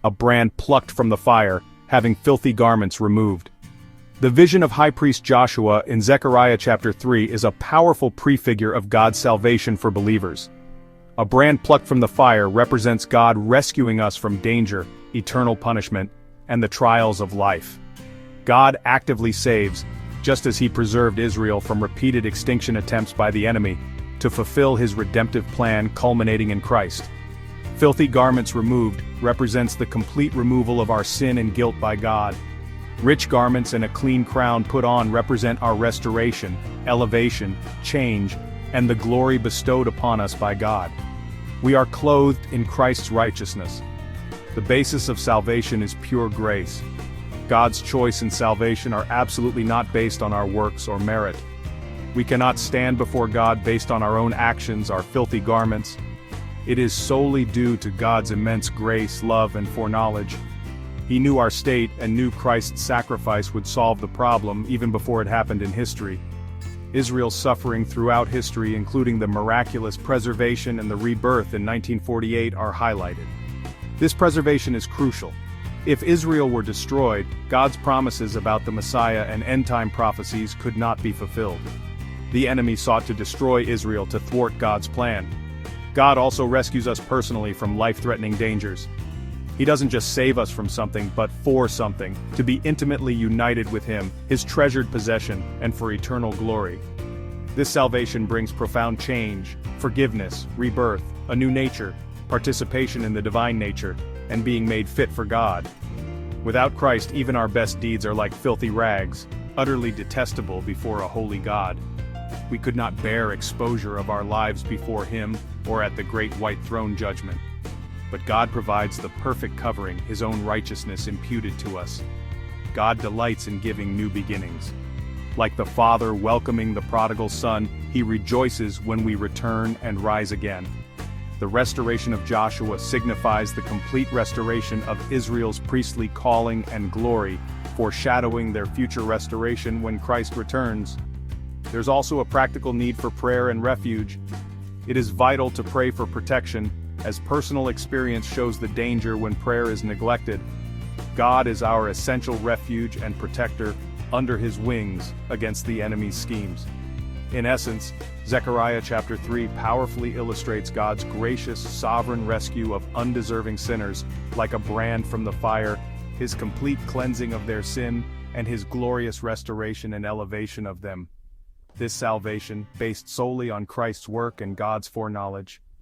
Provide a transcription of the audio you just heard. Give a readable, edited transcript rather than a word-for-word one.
a brand plucked from the fire, having filthy garments removed. The vision of High Priest Joshua in Zechariah chapter 3 is a powerful prefigure of God's salvation for believers. A brand plucked from the fire represents God rescuing us from danger, eternal punishment, and the trials of life. God actively saves, just as he preserved Israel from repeated extinction attempts by the enemy, to fulfill his redemptive plan culminating in Christ. Filthy garments removed represents the complete removal of our sin and guilt by God. Rich garments and a clean crown put on represent our restoration, elevation, change, and the glory bestowed upon us by God. We are clothed in Christ's righteousness. The basis of salvation is pure grace. God's choice and salvation are absolutely not based on our works or merit. We cannot stand before God based on our own actions, our filthy garments. It is solely due to God's immense grace, love, and foreknowledge. He knew our state and knew Christ's sacrifice would solve the problem even before it happened in history. Israel's suffering throughout history, including the miraculous preservation and the rebirth in 1948, are highlighted. This preservation is crucial. If Israel were destroyed, God's promises about the Messiah and end-time prophecies could not be fulfilled. The enemy sought to destroy Israel to thwart God's plan. God also rescues us personally from life-threatening dangers. He doesn't just save us from something, but for something, to be intimately united with Him, His treasured possession, and for eternal glory. This salvation brings profound change, forgiveness, rebirth, a new nature, participation in the divine nature, and being made fit for God. Without Christ, even our best deeds are like filthy rags, utterly detestable before a holy God. We could not bear exposure of our lives before Him or at the great white throne judgment. But God provides the perfect covering, His own righteousness imputed to us. God delights in giving new beginnings. Like the Father welcoming the prodigal son, He rejoices when we return and rise again. The restoration of Joshua signifies the complete restoration of Israel's priestly calling and glory, foreshadowing their future restoration when Christ returns. There's also a practical need for prayer and refuge. It is vital to pray for protection, as personal experience shows the danger when prayer is neglected. God is our essential refuge and protector, under His wings against the enemy's schemes. In essence, Zechariah chapter 3 powerfully illustrates God's gracious, sovereign rescue of undeserving sinners, like a brand from the fire, His complete cleansing of their sin, and His glorious restoration and elevation of them. This salvation, based solely on Christ's work and God's foreknowledge,